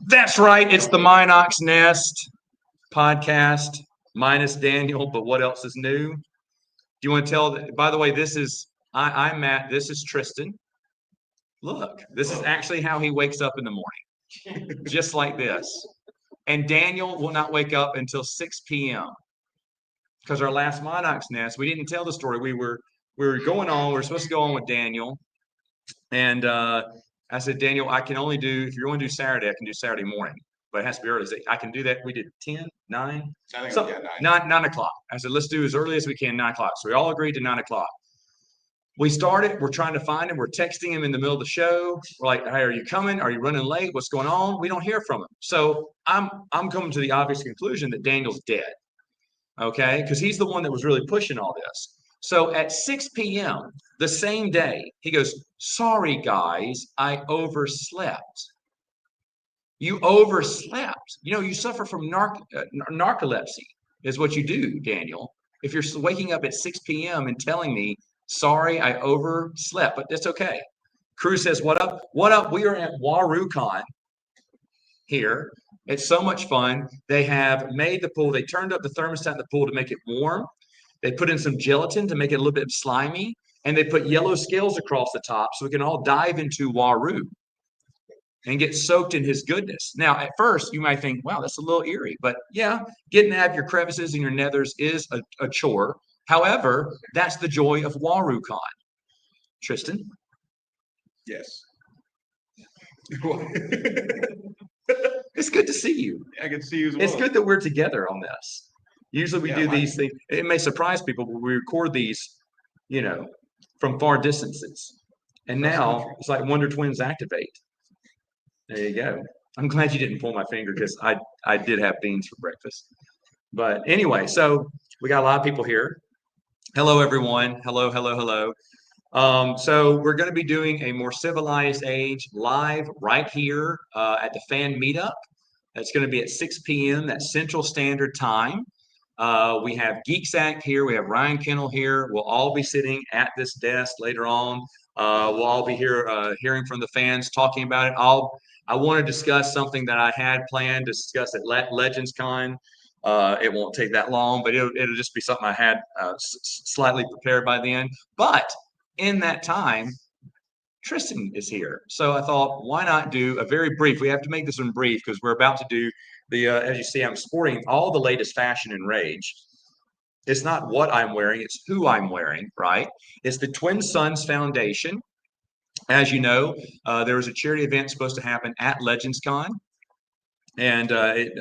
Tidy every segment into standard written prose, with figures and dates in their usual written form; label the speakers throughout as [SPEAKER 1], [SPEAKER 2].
[SPEAKER 1] That's right. It's the Mynock's Nest podcast, minus Daniel. But what else is new? Do you want to tell? By the way, I'm Matt. This is Tristan. Look, this is actually how he wakes up in the morning, just like this. And Daniel will not wake up until 6 p.m. because our last Mynock's Nest, we didn't tell the story. We were going on. We were supposed to go on with Daniel, and I said, Daniel, I can only do, if you're going to do Saturday, I can do Saturday morning, but it has to be early. I can do that. We did 10, 9,
[SPEAKER 2] I think,
[SPEAKER 1] so,
[SPEAKER 2] yeah,
[SPEAKER 1] 9 o'clock. I said, let's do as early as we can, 9 o'clock. So we all agreed to 9 o'clock. We started, we're trying to find him. We're texting him in the middle of the show. We're like, hey, are you coming? Are you running late? What's going on? We don't hear from him. So I'm coming to the obvious conclusion that Daniel's dead. Okay, because he's the one that was really pushing all this. So at 6 p.m. the same day, he goes, sorry, guys, I overslept. You overslept. You know, you suffer from narcolepsy is what you do, Daniel. If you're waking up at 6 p.m. and telling me, sorry, I overslept, but that's okay. Crew says, what up? What up? We are at WaruCon here. It's so much fun. They have made the pool. They turned up the thermostat in the pool to make it warm. They put in some gelatin to make it a little bit slimy. And they put yellow scales across the top so we can all dive into Waru and get soaked in his goodness. Now, at first, you might think, wow, that's a little eerie. But yeah, getting out of your crevices and your nethers is a chore. However, that's the joy of WaruCon. Tristan?
[SPEAKER 2] Yes.
[SPEAKER 1] It's good to see you.
[SPEAKER 2] I can see you as well.
[SPEAKER 1] It's good that we're together on this. Usually we do these things. It may surprise people, but we record these, from far distances. And now it's like Wonder Twins activate. There you go. I'm glad you didn't pull my finger because I did have beans for breakfast. But anyway, so we got a lot of people here. Hello, everyone. Hello, hello, hello. So we're going to be doing a more civilized age live right here at the fan meetup. That's going to be at 6 p.m. That's Central Standard Time. We have GeekSack here. We have Ryan Kennel here. We'll all be sitting at this desk later on. We'll all be here hearing from the fans, talking about it. I want to discuss something that I had planned to discuss at Legends Con. It won't take that long, but it'll just be something I had slightly prepared by then. But in that time, Tristan is here. So I thought, why not do a very brief, we have to make this one brief because we're about to do as you see, I'm sporting all the latest fashion and rage. It's not what I'm wearing, it's who I'm wearing, right? It's the Twin Sons Foundation. As you know, there was a charity event supposed to happen at Legends Con. And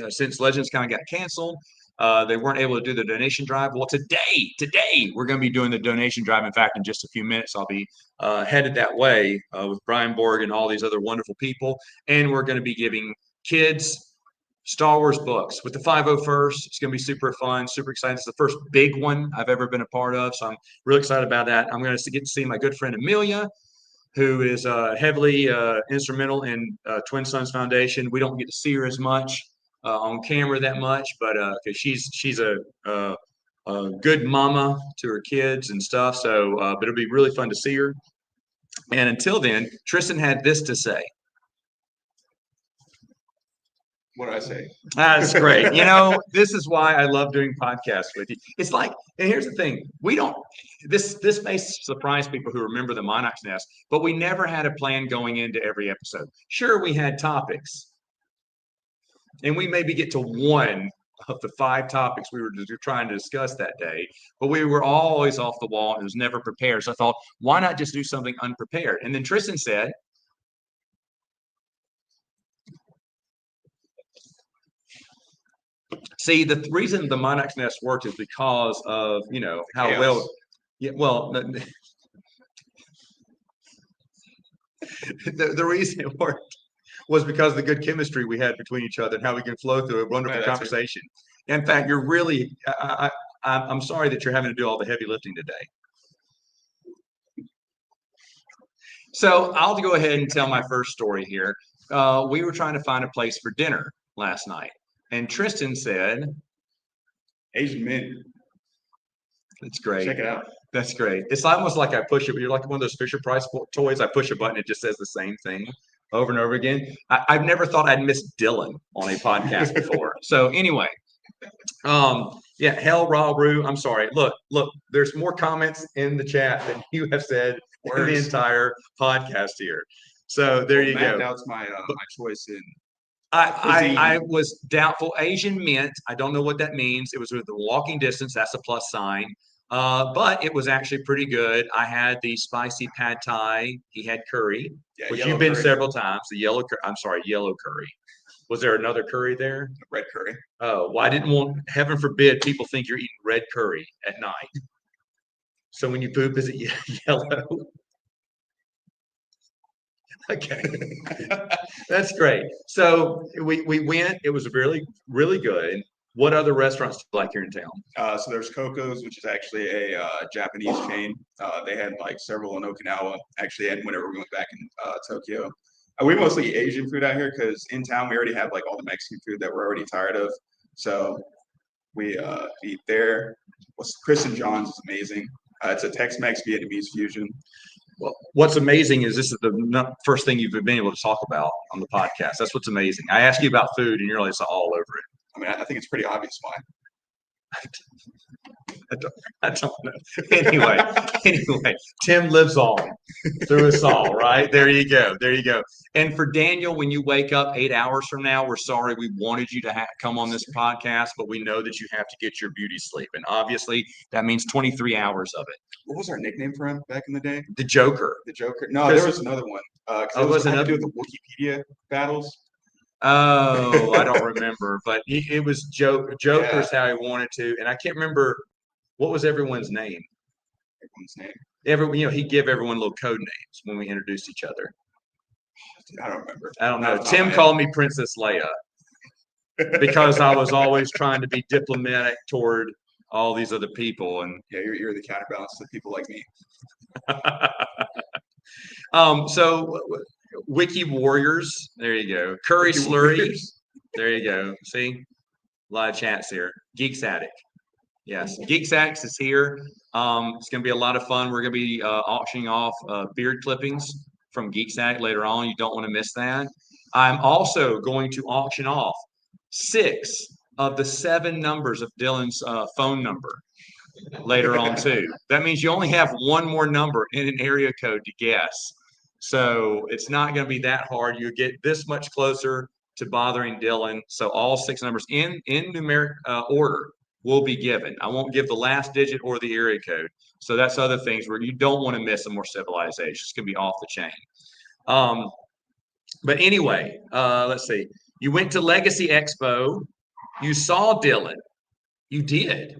[SPEAKER 1] since Legends Con got canceled, they weren't able to do the donation drive. Well, today, we're going to be doing the donation drive. In fact, in just a few minutes, I'll be headed that way with Brian Borg and all these other wonderful people. And we're going to be giving kids Star Wars books with the 501st. It's going to be super fun, super excited. It's the first big one I've ever been a part of. So I'm really excited about that. I'm going to get to see my good friend Amelia, who is heavily instrumental in Twin Sons Foundation. We don't get to see her as much on camera that much, but because she's a good mama to her kids and stuff. So, but it'll be really fun to see her. And until then, Tristan had this to say.
[SPEAKER 2] What did I say?
[SPEAKER 1] That's great. This is why I love doing podcasts with you. It's like, and here's the thing. This may surprise people who remember the Mynock's Nest, but we never had a plan going into every episode. Sure, we had topics, and we maybe get to one of the 5 topics we were trying to discuss that day, but we were always off the wall and it was never prepared. So I thought, why not just do something unprepared? And then Tristan said, see, the reason the Mynock's Nest worked is because of, how
[SPEAKER 2] Chaos.
[SPEAKER 1] well, yeah, well, the reason it worked was because of the good chemistry we had between each other and how we can flow through a wonderful conversation. In fact, you're really, I'm sorry that you're having to do all the heavy lifting today. So I'll go ahead and tell my first story here. We were trying to find a place for dinner last night. And Tristan said,
[SPEAKER 2] Asian men.
[SPEAKER 1] That's great.
[SPEAKER 2] Check it out.
[SPEAKER 1] That's great. It's almost like I push it. You're like one of those Fisher Price toys. I push a button, it just says the same thing. over and over again. I've never thought I'd miss Dylan on a podcast before. So anyway, yeah, hell, raw brew. I'm sorry. Look, there's more comments in the chat than you have said in the entire podcast here. So there you
[SPEAKER 2] Matt
[SPEAKER 1] go.
[SPEAKER 2] doubts my choice in.
[SPEAKER 1] I was doubtful. Asian mint. I don't know what that means. It was with the walking distance. That's a plus sign. But it was actually pretty good. I had the spicy pad thai. He had curry, which you've been
[SPEAKER 2] curry.
[SPEAKER 1] several times. The yellow. I'm sorry, yellow curry. Was there another curry there?
[SPEAKER 2] Red curry.
[SPEAKER 1] Oh, well, I didn't want. Heaven forbid people think you're eating red curry at night. So when you poop, is it yellow? Okay, that's great. So we went. It was really really good. What other restaurants do you like here in town?
[SPEAKER 2] So there's Coco's, which is actually a Japanese chain. They had like several in Okinawa. Actually, and whenever we went back in Tokyo, we mostly eat Asian food out here because in town we already have like all the Mexican food that we're already tired of. So we eat there. Chris and John's is amazing. It's a Tex-Mex Vietnamese fusion.
[SPEAKER 1] Well, what's amazing is this is the first thing you've been able to talk about on the podcast. That's what's amazing. I ask you about food, and you're like all over it.
[SPEAKER 2] I mean, I think it's pretty obvious why.
[SPEAKER 1] I don't know. Anyway, Tim lives on through us all, right? There you go. And for Daniel, when you wake up 8 hours from now, we're sorry we wanted you to come on this podcast, but we know that you have to get your beauty sleep. And obviously, that means 23 hours of it.
[SPEAKER 2] What was our nickname for him back in the day?
[SPEAKER 1] The Joker.
[SPEAKER 2] The Joker. No, there was another one. It was another to do with the Wikipedia battles.
[SPEAKER 1] Oh, I don't remember, but it was Joker's how he wanted to, and I can't remember what was everyone's name. He'd give everyone little code names when we introduced each other.
[SPEAKER 2] I don't remember.
[SPEAKER 1] I don't know. Tim called me Princess Leia because I was always trying to be diplomatic toward all these other people, and
[SPEAKER 2] yeah, you're the counterbalance to people like me.
[SPEAKER 1] So Wiki Warriors, there you go. Curry
[SPEAKER 2] Wiki
[SPEAKER 1] Slurry,
[SPEAKER 2] Warriors.
[SPEAKER 1] There you go. See, a lot of chats here. Geeks Attic, yes, Geeks Attic is here. It's going to be a lot of fun. We're going to be auctioning off beard clippings from Geeks Attic later on. You don't want to miss that. I'm also going to auction off 6 of the 7 numbers of Dylan's phone number later on too. That means you only have one more number in an area code to guess. So it's not going to be that hard. You get this much closer to bothering Dylan. So all 6 numbers in numeric order will be given. I won't give the last digit or the area code. So that's other things where you don't want to miss a more civilized age. It's going to be off the chain. But anyway, let's see. You went to Legacy Expo. You saw Dylan. You did.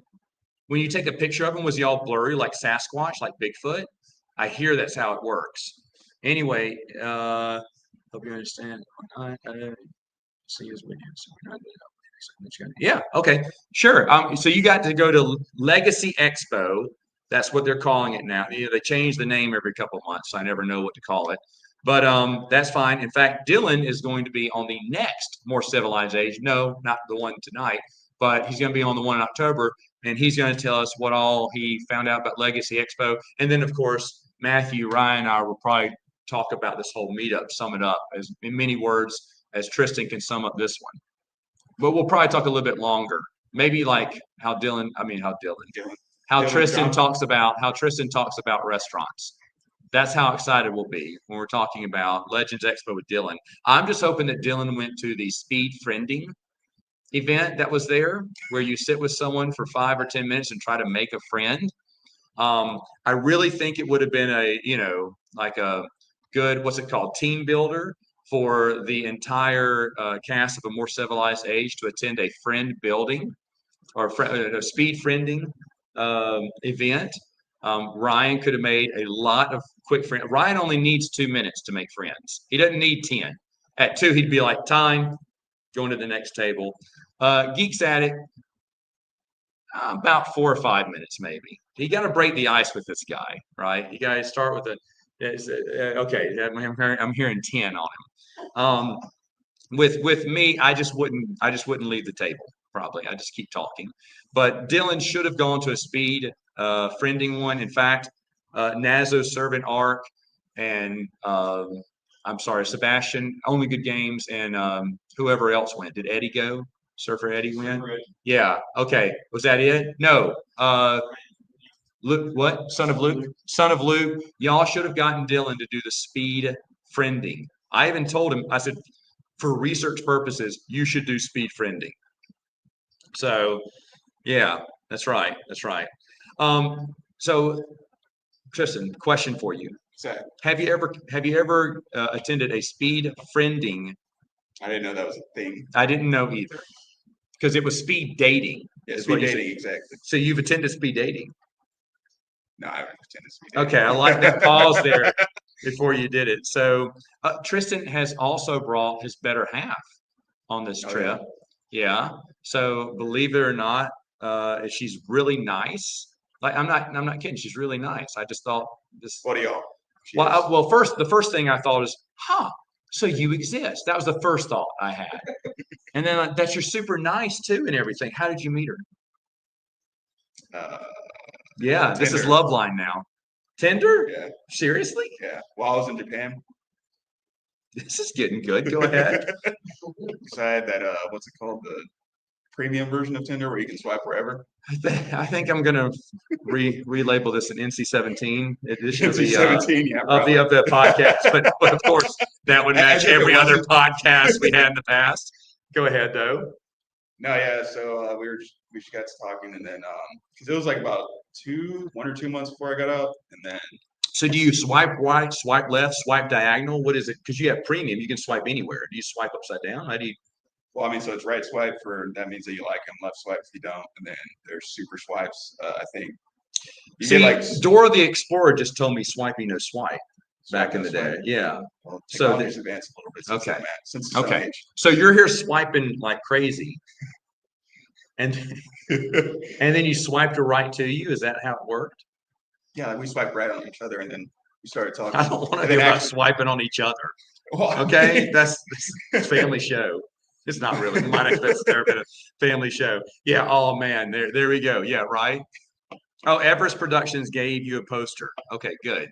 [SPEAKER 1] When you take a picture of him, was he all blurry like Sasquatch, like Bigfoot? I hear that's how it works. Anyway, hope you understand. See his videos. Yeah, okay, sure. So you got to go to Legacy Expo. That's what they're calling it now. They change the name every couple of months, so I never know what to call it. But that's fine. In fact, Dylan is going to be on the next More Civilized Age. No, not the one tonight, but he's going to be on the one in October, and he's going to tell us what all he found out about Legacy Expo. And then, of course, Matthew, Ryan, and I will probably talk about this whole meetup, sum it up as in many words as Tristan can sum up this one. But we'll probably talk a little bit longer. Maybe like how Tristan talks about restaurants. That's how excited we'll be when we're talking about Legends Expo with Dylan. I'm just hoping that Dylan went to the speed friending event that was there, where you sit with someone for 5 or 10 minutes and try to make a friend. I really think it would have been a good, what's it called, team builder for the entire cast of A More Civilized Age to attend a friend building or a speed friending event. Ryan could have made a lot of quick friends. Ryan only needs 2 minutes to make friends. He doesn't need 10. At 2, he'd be like, time, going to the next table. Geeks Attic, about 4 or 5 minutes maybe. You got to break the ice with this guy, right? You got to start with okay. I'm hearing 10 on him. With me, I just wouldn't leave the table. Probably, I just keep talking. But Dylan should have gone to a speed friending one. In fact, Nazo's Servant Arc and I'm sorry, Sebastian, only good games, and whoever else went. Did Eddie go? Surfer Eddie win? Yeah. Okay. Was that it? No. Luke, what? Son of Luke? Son of Luke. Y'all should have gotten Dylan to do the speed friending. I even told him, I said, for research purposes, you should do speed friending. So, yeah, that's right. That's right. So, Tristan, question for you.
[SPEAKER 2] Exactly.
[SPEAKER 1] Have you ever attended a speed friending?
[SPEAKER 2] I didn't know that was a thing.
[SPEAKER 1] I didn't know either, because it was speed dating.
[SPEAKER 2] Yeah, speed dating, exactly.
[SPEAKER 1] So you've attended speed dating.
[SPEAKER 2] No, I haven't attended speed dating.
[SPEAKER 1] Okay, I like that pause there before you did it. So Tristan has also brought his better half on this trip. Yeah. So believe it or not, she's really nice. Like I'm not kidding. She's really nice. I just thought this.
[SPEAKER 2] What do y'all?
[SPEAKER 1] Well, the first thing I thought is, so you exist. That was the first thought I had. And then that you're super nice too and everything. How did you meet her? Yeah,
[SPEAKER 2] Tinder.
[SPEAKER 1] This is Love Line now. Tinder?
[SPEAKER 2] Yeah.
[SPEAKER 1] Seriously?
[SPEAKER 2] Yeah. While I was in Japan.
[SPEAKER 1] This is getting good. Go ahead.
[SPEAKER 2] So I had that what's it called? The premium version of Tinder where you can swipe wherever.
[SPEAKER 1] I think I'm gonna relabel this an NC-17 edition
[SPEAKER 2] NC-17,
[SPEAKER 1] of the podcast, but of course that would match every other podcast we had in the past. Go ahead though.
[SPEAKER 2] No, yeah. So we just got to talking, and then because it was like about 1 or 2 months before I got up, and then.
[SPEAKER 1] So do you swipe right, swipe left, swipe diagonal? What is it? Because you have premium, you can swipe anywhere. Do you swipe upside down? How do you?
[SPEAKER 2] Well, I mean, so it's right swipe that means that you like them, left swipe if you don't, and then there's super swipes. I think.
[SPEAKER 1] Dora the Explorer just told me swipey no swipe back in the day. Yeah.
[SPEAKER 2] Well, technology's advanced a little bit
[SPEAKER 1] okay.
[SPEAKER 2] Since
[SPEAKER 1] okay. So you're here swiping like crazy, and then you swiped her right to you. Is that how it worked?
[SPEAKER 2] Yeah, we swiped right on each other, and then we started talking.
[SPEAKER 1] I don't want to hear about swiping on each other.
[SPEAKER 2] Well,
[SPEAKER 1] okay, that's family show. It's not really. Might have been a family show. Yeah. Oh man, there we go. Yeah. Right. Oh, Everest Productions gave you a poster. Okay. Good.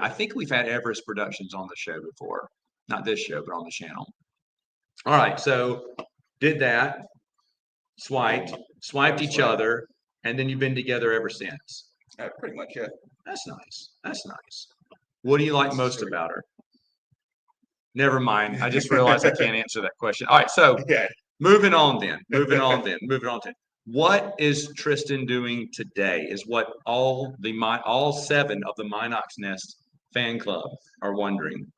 [SPEAKER 1] I think we've had Everest Productions on the show before. Not this show, but on the channel. All right. So did that. Swiped each other, and then you've been together ever since.
[SPEAKER 2] Pretty much. Yeah.
[SPEAKER 1] That's nice. What do you like most about her? Never mind. I just realized I can't answer that question. All right, so moving on then. What is Tristan doing today? Is what all 7 of the Mynock's Nest fan club are wondering.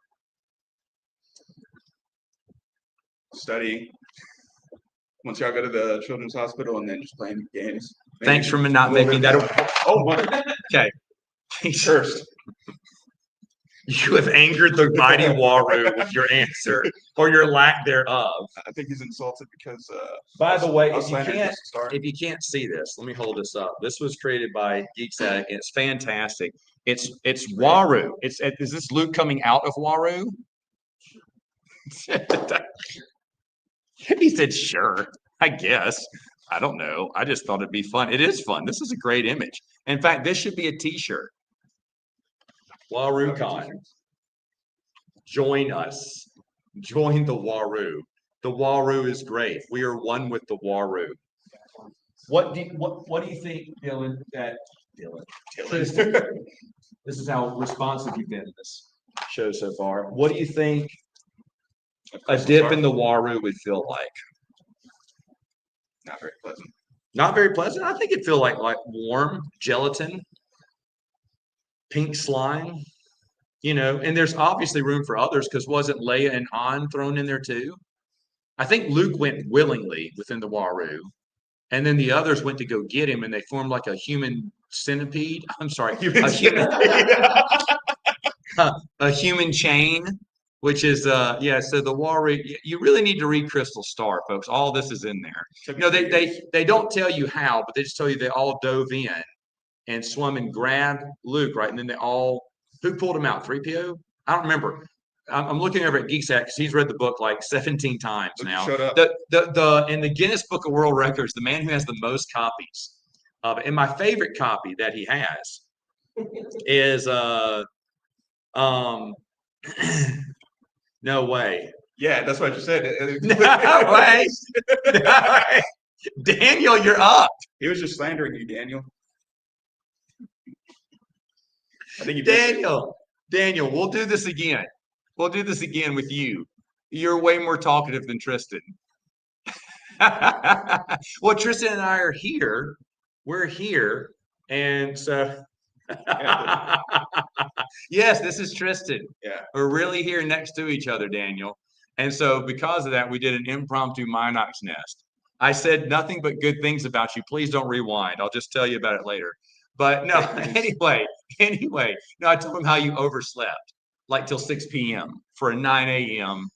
[SPEAKER 2] Studying. Once y'all go to the children's hospital, and then just playing games.
[SPEAKER 1] Thanks for not making that.
[SPEAKER 2] Oh,
[SPEAKER 1] okay.
[SPEAKER 2] First.
[SPEAKER 1] You have angered the mighty Waru with your answer, or your lack thereof.
[SPEAKER 2] I think he's insulted because.
[SPEAKER 1] By the way, if you can't see this, let me hold this up. This was created by Geeks Addict. It's fantastic. It's Waru. Is this Luke coming out of Waru? He said, "Sure, I guess. I don't know. I just thought it'd be fun. It is fun. This is a great image. In fact, this should be a T-shirt." WaruCon. Join us. Join the Waru. The Waru is great. We are one with the Waru. What do you think, Dylan? Dylan. This is how responsive you've been in this show so far. What do you think a dip in the Waru would feel like?
[SPEAKER 2] Not very pleasant.
[SPEAKER 1] Not very pleasant. I think it'd feel like warm gelatin. Pink slime, and there's obviously room for others because wasn't Leia and Han thrown in there too? I think Luke went willingly within the Waru, and then the others went to go get him, and they formed like a human centipede. I'm sorry, a human chain, which is So the Waru, you really need to read Crystal Star, folks. All this is in there. They don't tell you how, but they just tell you they all dove in and swum and grabbed Luke, right? And then who pulled him out? 3PO? I don't remember. I'm looking over at Geeks Addict because he's read the book like 17 times now.
[SPEAKER 2] Shut up.
[SPEAKER 1] In the Guinness Book of World Records, the man who has the most copies of it, and my favorite copy that he has is No way.
[SPEAKER 2] Yeah, that's what I just said.
[SPEAKER 1] No way. No way. Daniel, you're up.
[SPEAKER 2] He was just slandering you, Daniel. I think you missed it.
[SPEAKER 1] Daniel, we'll do this again. We'll do this again with you. You're way more talkative than Tristan. Well, Tristan and I are here. We're here. And so, yes, this is Tristan.
[SPEAKER 2] Yeah.
[SPEAKER 1] We're really here next to each other, Daniel. And so, because of that, we did an impromptu Mynock's nest. I said nothing but good things about you. Please don't rewind. I'll just tell you about it later. But no, anyway, no, I told him how you overslept, like till 6 p.m. for a 9 a.m.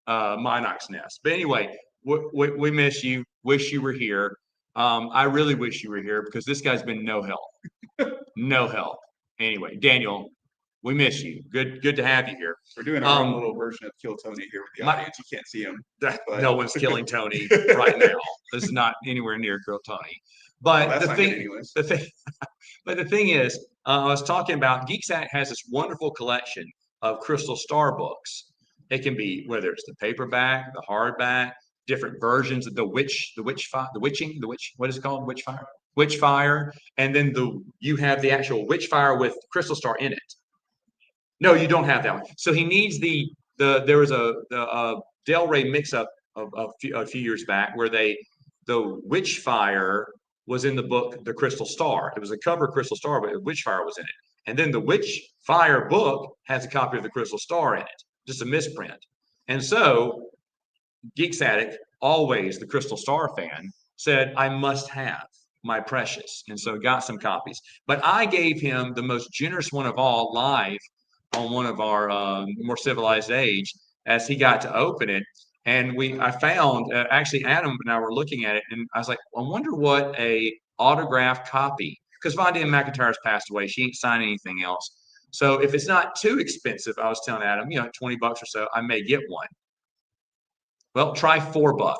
[SPEAKER 1] Mynock's nest. But anyway, we miss you. Wish you were here. I really wish you were here because this guy's been no help. No help. Anyway, Daniel, we miss you. Good to have you here.
[SPEAKER 2] We're doing our own little version of Kill Tony here with the audience. You can't see him.
[SPEAKER 1] But no one's killing Tony right now. This is not anywhere near Kill Tony. But the thing is, I was talking about GeekSat has this wonderful collection of Crystal Star books. It can be whether it's the paperback, the hardback, different versions of the what is it called? Witchfire, and then you have the actual Witchfire with Crystal Star in it. No, you don't have that one. So he needs there was a Del Rey mix-up a few years back where the Witchfire was in the book The Crystal Star. It was a cover Crystal Star, but Witchfire was in it. And then the Witchfire book has a copy of the Crystal Star in it, just a misprint. And so Geeks Addict, always the Crystal Star fan, said, I must have my precious. And so got some copies. But I gave him the most generous one of all live on one of our More Civilized Age as he got to open it. And I found, actually Adam and I were looking at it, and I was like, I wonder what a autographed copy, because Von Diem McIntyre's passed away. She ain't signed anything else. So if it's not too expensive, I was telling Adam, $20 or so, I may get one. Well, try $4.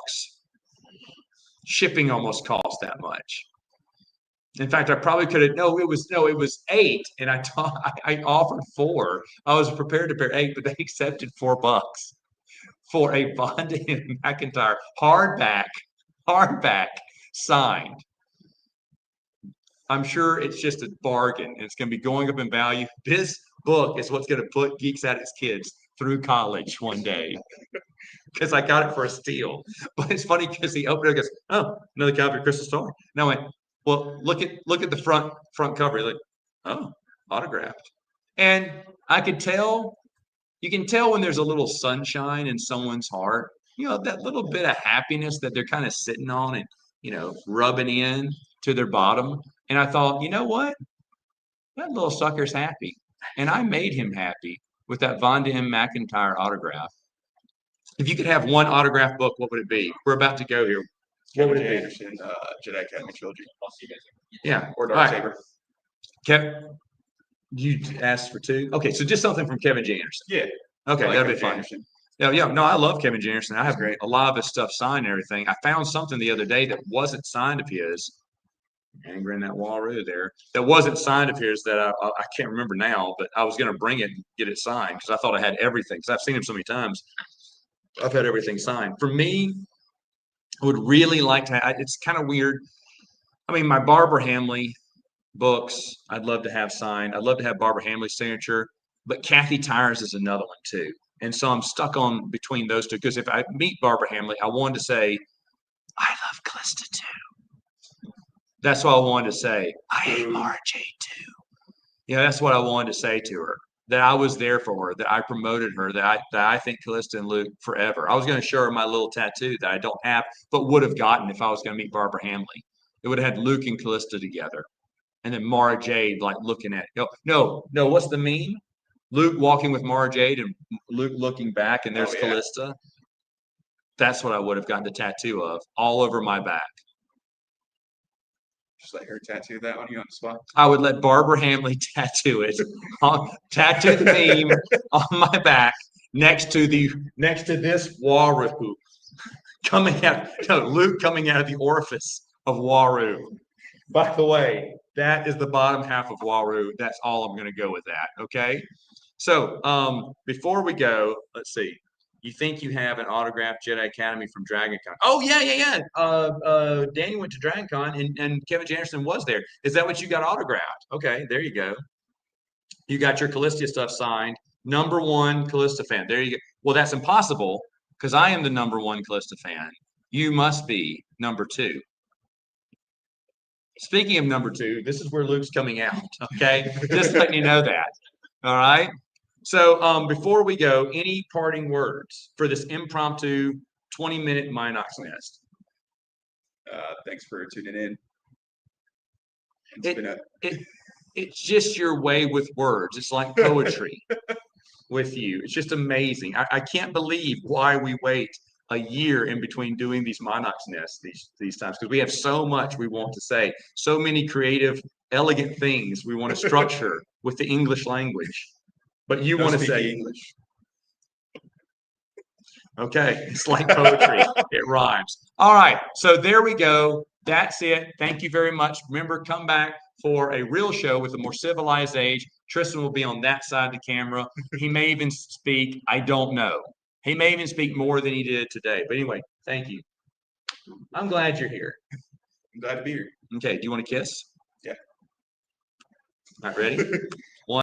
[SPEAKER 1] Shipping almost cost that much. In fact, I probably could have. It was 8, and I offered 4. I was prepared to pay 8, but they accepted $4 for a Von Diem McIntyre hardback signed. I'm sure it's just a bargain, and it's going to be going up in value. This book is what's going to put Geeks Addict's kids through college one day. Because I got it for a steal. But it's funny because he opened it and goes, oh, another copy of Crystal Star. And I went, well, look at the front cover. He's like, oh, autographed. And I could tell, you can tell when there's a little sunshine in someone's heart, that little bit of happiness that they're kind of sitting on and, rubbing in to their bottom. And I thought, you know what? That little sucker's happy. And I made him happy with that Von Diem McIntyre autograph. If you could have one autograph book, what would it be? We're about to go here. What would it be?
[SPEAKER 2] Anderson, Jedi Academy trilogy.
[SPEAKER 1] Yeah.
[SPEAKER 2] Or Dark Saber.
[SPEAKER 1] Kevin, you asked for 2? Okay, so just something from Kevin J. Anderson.
[SPEAKER 2] Yeah.
[SPEAKER 1] Okay, that'd be fun. Yeah. No, I love Kevin J. Anderson. I have a lot of his stuff signed and everything. I found something the other day that wasn't signed of his. Angering that Walroo there. That wasn't signed of his that I can't remember now, but I was going to bring it and get it signed because I thought I had everything. Because I've seen him so many times. I've had everything signed. For me, I would really like to it's kind of weird. I mean, my Barbara Hamley books, I'd love to have signed. I'd love to have Barbara Hamley's signature, but Kathy Tyers is another one too. And so I'm stuck on between those two because if I meet Barbara Hamley, I wanted to say, I love Callista too. That's what I wanted to say. I hate Mara Jade too. That's what I wanted to say to her. That I was there for her, that I promoted her, that I think Callista and Luke forever. I was going to show her my little tattoo that I don't have, but would have gotten if I was going to meet Barbara Hamley. It would have had Luke and Callista together. And then Mara Jade like looking at it. No, what's the meme? Luke walking with Mara Jade and Luke looking back and there's Callista. That's what I would have gotten the tattoo of all over my back.
[SPEAKER 2] Just let her tattoo that on you on the spot.
[SPEAKER 1] I would let Barbara Hamley tattoo it. Tattoo the meme on my back next to this Waroo coming out. No, Luke coming out of the orifice of Waroo. By the way, that is the bottom half of Waroo. That's all I'm going to go with that. Okay. So before we go, let's see. You think you have an autographed Jedi Academy from DragonCon? Oh yeah. Danny went to DragonCon and Kevin Janderson was there. Is that what you got autographed? Okay, there you go. You got your Callistia stuff signed. #1 Callista fan. There you go. Well, that's impossible because I am the #1 Callista fan. You must be #2. Speaking of #2, this is where Luke's coming out. Okay, just letting you know that. All right. So before we go, any parting words for this impromptu 20-minute Mynock's Nest?
[SPEAKER 2] Thanks for tuning in.
[SPEAKER 1] It's just your way with words. It's like poetry with you. It's just amazing. I can't believe why we wait a year in between doing these Mynock's Nests these times, because we have so much we want to say, so many creative, elegant things we want to structure with the English language. But you want to say
[SPEAKER 2] English.
[SPEAKER 1] Okay, it's like poetry. It rhymes. All right, so there we go. That's it. Thank you very much. Remember, come back for a real show with a more civilized age. Tristan will be on that side of the camera. He may even speak. I don't know. He may even speak more than he did today. But anyway, thank you. I'm glad you're here.
[SPEAKER 2] I'm glad to be here.
[SPEAKER 1] Okay, do you want to kiss?
[SPEAKER 2] Yeah.
[SPEAKER 1] All right, ready?